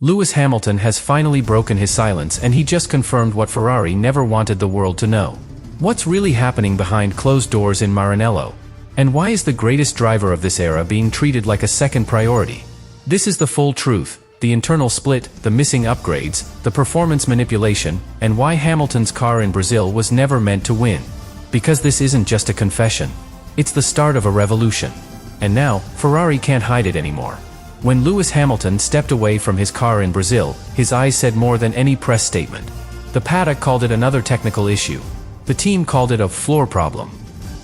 Lewis Hamilton has finally broken his silence, and he just confirmed what Ferrari never wanted the world to know. What's really happening behind closed doors in Maranello? And why is the greatest driver of this era being treated like a second priority? This is the full truth, the internal split, the missing upgrades, the performance manipulation, and why Hamilton's car in Brazil was never meant to win. Because this isn't just a confession. It's the start of a revolution. And now, Ferrari can't hide it anymore. When Lewis Hamilton stepped away from his car in Brazil, his eyes said more than any press statement. The paddock called it another technical issue. The team called it a floor problem.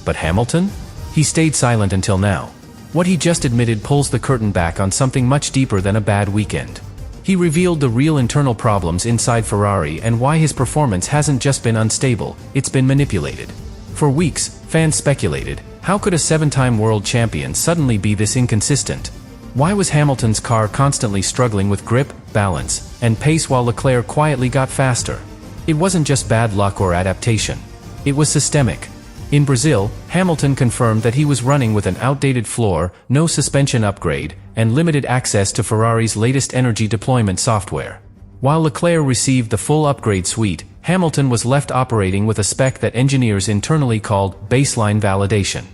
But Hamilton? He stayed silent until now. What he just admitted pulls the curtain back on something much deeper than a bad weekend. He revealed the real internal problems inside Ferrari and why his performance hasn't just been unstable, it's been manipulated. For weeks, fans speculated, how could a 7-time world champion suddenly be this inconsistent? Why was Hamilton's car constantly struggling with grip, balance, and pace while Leclerc quietly got faster? It wasn't just bad luck or adaptation. It was systemic. In Brazil, Hamilton confirmed that he was running with an outdated floor, no suspension upgrade, and limited access to Ferrari's latest energy deployment software. While Leclerc received the full upgrade suite, Hamilton was left operating with a spec that engineers internally called baseline validation.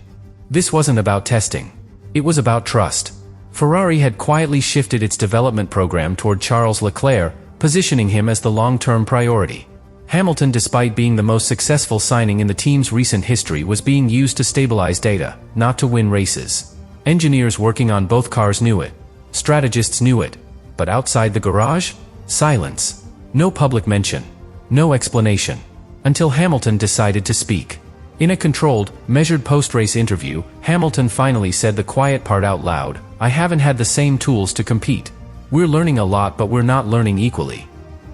This wasn't about testing. It was about trust. Ferrari had quietly shifted its development program toward Charles Leclerc, positioning him as the long-term priority. Hamilton, despite being the most successful signing in the team's recent history, was being used to stabilize data, not to win races. Engineers working on both cars knew it. Strategists knew it. But outside the garage? Silence. No public mention. No explanation. Until Hamilton decided to speak. In a controlled, measured post-race interview, Hamilton finally said the quiet part out loud: "I haven't had the same tools to compete. We're learning a lot, but we're not learning equally."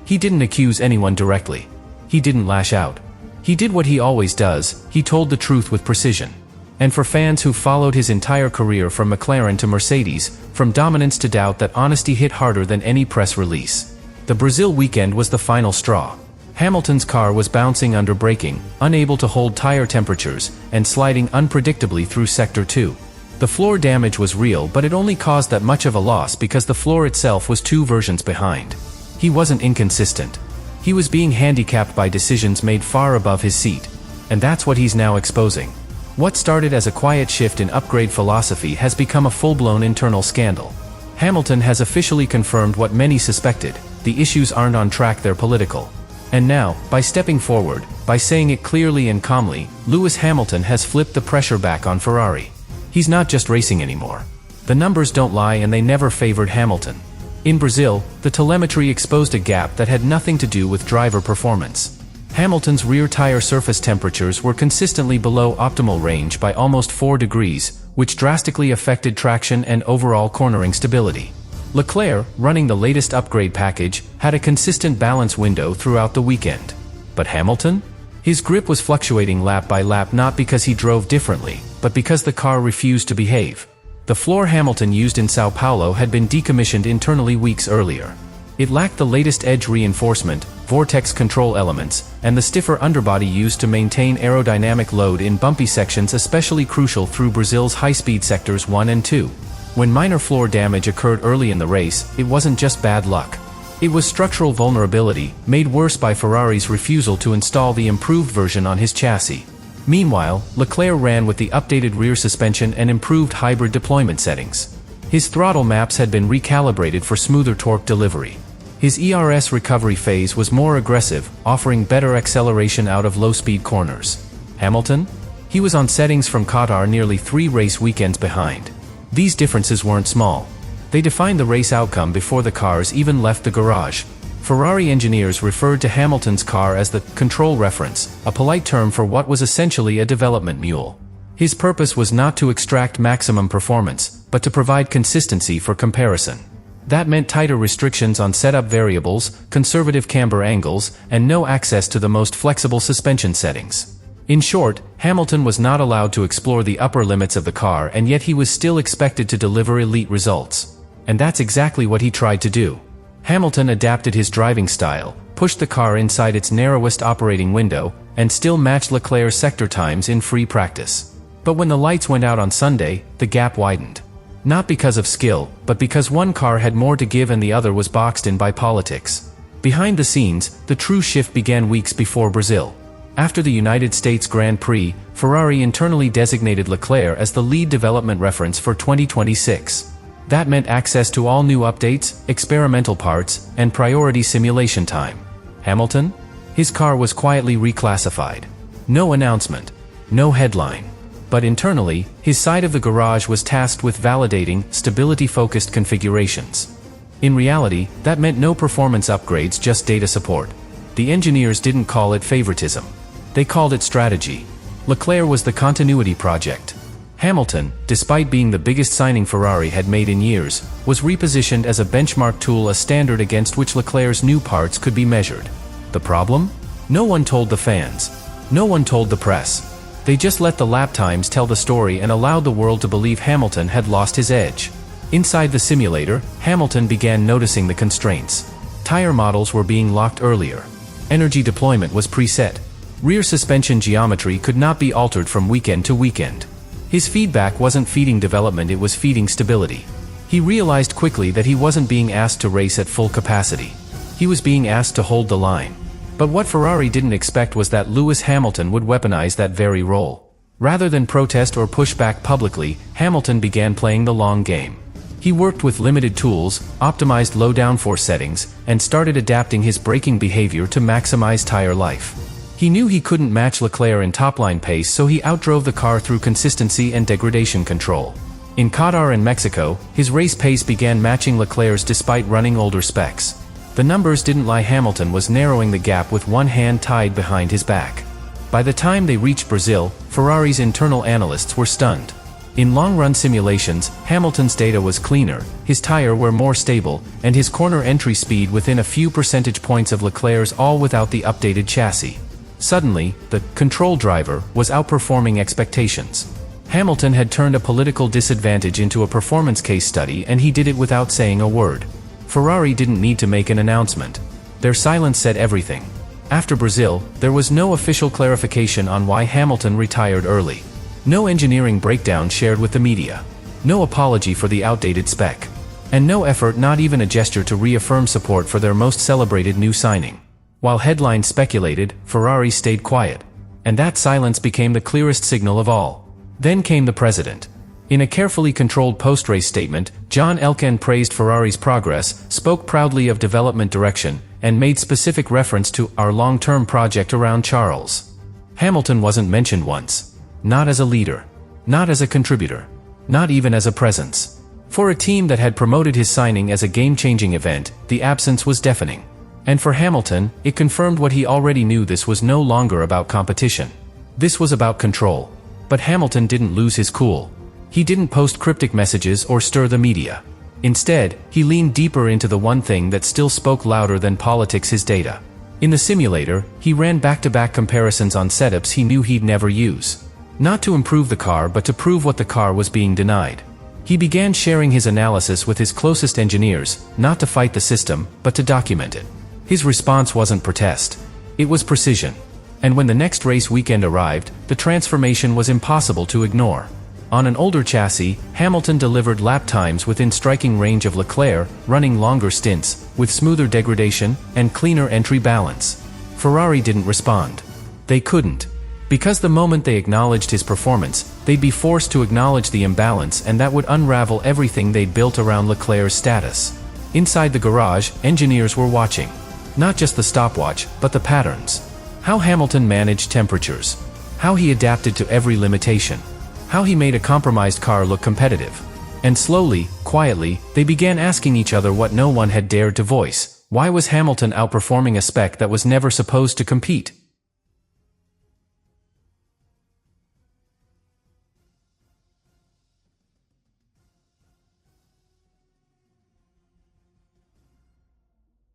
He didn't accuse anyone directly. He didn't lash out. He did what he always does, he told the truth with precision. And for fans who followed his entire career from McLaren to Mercedes, from dominance to doubt, that honesty hit harder than any press release. The Brazil weekend was the final straw. Hamilton's car was bouncing under braking, unable to hold tire temperatures, and sliding unpredictably through Sector 2. The floor damage was real, but it only caused that much of a loss because the floor itself was 2 versions behind. He wasn't inconsistent. He was being handicapped by decisions made far above his seat. And that's what he's now exposing. What started as a quiet shift in upgrade philosophy has become a full-blown internal scandal. Hamilton has officially confirmed what many suspected: the issues aren't on track, they're political. And now, by stepping forward, by saying it clearly and calmly, Lewis Hamilton has flipped the pressure back on Ferrari. He's not just racing anymore. The numbers don't lie, and they never favored Hamilton. In Brazil, the telemetry exposed a gap that had nothing to do with driver performance. Hamilton's rear tire surface temperatures were consistently below optimal range by almost 4 degrees, which drastically affected traction and overall cornering stability. Leclerc, running the latest upgrade package, had a consistent balance window throughout the weekend. But Hamilton? His grip was fluctuating lap by lap, not because he drove differently, but because the car refused to behave. The floor Hamilton used in Sao Paulo had been decommissioned internally weeks earlier. It lacked the latest edge reinforcement, vortex control elements, and the stiffer underbody used to maintain aerodynamic load in bumpy sections, especially crucial through Brazil's high-speed sectors 1 and 2. When minor floor damage occurred early in the race, it wasn't just bad luck. It was structural vulnerability, made worse by Ferrari's refusal to install the improved version on his chassis. Meanwhile, Leclerc ran with the updated rear suspension and improved hybrid deployment settings. His throttle maps had been recalibrated for smoother torque delivery. His ERS recovery phase was more aggressive, offering better acceleration out of low-speed corners. Hamilton? He was on settings from Qatar nearly 3 race weekends behind. These differences weren't small. They defined the race outcome before the cars even left the garage. Ferrari engineers referred to Hamilton's car as the control reference, a polite term for what was essentially a development mule. His purpose was not to extract maximum performance, but to provide consistency for comparison. That meant tighter restrictions on setup variables, conservative camber angles, and no access to the most flexible suspension settings. In short, Hamilton was not allowed to explore the upper limits of the car, and yet he was still expected to deliver elite results. And that's exactly what he tried to do. Hamilton adapted his driving style, pushed the car inside its narrowest operating window, and still matched Leclerc's sector times in free practice. But when the lights went out on Sunday, the gap widened. Not because of skill, but because one car had more to give and the other was boxed in by politics. Behind the scenes, the true shift began weeks before Brazil. After the United States Grand Prix, Ferrari internally designated Leclerc as the lead development reference for 2026. That meant access to all new updates, experimental parts, and priority simulation time. Hamilton? His car was quietly reclassified. No announcement. No headline. But internally, his side of the garage was tasked with validating stability-focused configurations. In reality, that meant no performance upgrades, just data support. The engineers didn't call it favoritism. They called it strategy. Leclerc was the continuity project. Hamilton, despite being the biggest signing Ferrari had made in years, was repositioned as a benchmark tool, a standard against which Leclerc's new parts could be measured. The problem? No one told the fans. No one told the press. They just let the lap times tell the story and allowed the world to believe Hamilton had lost his edge. Inside the simulator, Hamilton began noticing the constraints. Tire models were being locked earlier. Energy deployment was preset. Rear suspension geometry could not be altered from weekend to weekend. His feedback wasn't feeding development, it was feeding stability. He realized quickly that he wasn't being asked to race at full capacity. He was being asked to hold the line. But what Ferrari didn't expect was that Lewis Hamilton would weaponize that very role. Rather than protest or push back publicly, Hamilton began playing the long game. He worked with limited tools, optimized low downforce settings, and started adapting his braking behavior to maximize tire life. He knew he couldn't match Leclerc in top-line pace, so he outdrove the car through consistency and degradation control. In Qatar and Mexico, his race pace began matching Leclerc's despite running older specs. The numbers didn't lie, Hamilton was narrowing the gap with one hand tied behind his back. By the time they reached Brazil, Ferrari's internal analysts were stunned. In long-run simulations, Hamilton's data was cleaner, his tire were more stable, and his corner entry speed within a few percentage points of Leclerc's, all without the updated chassis. Suddenly, the control driver was outperforming expectations. Hamilton had turned a political disadvantage into a performance case study, and he did it without saying a word. Ferrari didn't need to make an announcement. Their silence said everything. After Brazil, there was no official clarification on why Hamilton retired early. No engineering breakdown shared with the media. No apology for the outdated spec. And no effort, not even a gesture, to reaffirm support for their most celebrated new signing. While headlines speculated, Ferrari stayed quiet. And that silence became the clearest signal of all. Then came the president. In a carefully controlled post-race statement, John Elkann praised Ferrari's progress, spoke proudly of development direction, and made specific reference to our long-term project around Charles. Hamilton wasn't mentioned once. Not as a leader. Not as a contributor. Not even as a presence. For a team that had promoted his signing as a game-changing event, the absence was deafening. And for Hamilton, it confirmed what he already knew: this was no longer about competition. This was about control. But Hamilton didn't lose his cool. He didn't post cryptic messages or stir the media. Instead, he leaned deeper into the one thing that still spoke louder than politics: his data. In the simulator, he ran back-to-back comparisons on setups he knew he'd never use. Not to improve the car, but to prove what the car was being denied. He began sharing his analysis with his closest engineers, not to fight the system, but to document it. His response wasn't protest. It was precision. And when the next race weekend arrived, the transformation was impossible to ignore. On an older chassis, Hamilton delivered lap times within striking range of Leclerc, running longer stints, with smoother degradation, and cleaner entry balance. Ferrari didn't respond. They couldn't. Because the moment they acknowledged his performance, they'd be forced to acknowledge the imbalance, and that would unravel everything they'd built around Leclerc's status. Inside the garage, engineers were watching. Not just the stopwatch, but the patterns. How Hamilton managed temperatures. How he adapted to every limitation. How he made a compromised car look competitive. And slowly, quietly, they began asking each other what no one had dared to voice: why was Hamilton outperforming a spec that was never supposed to compete?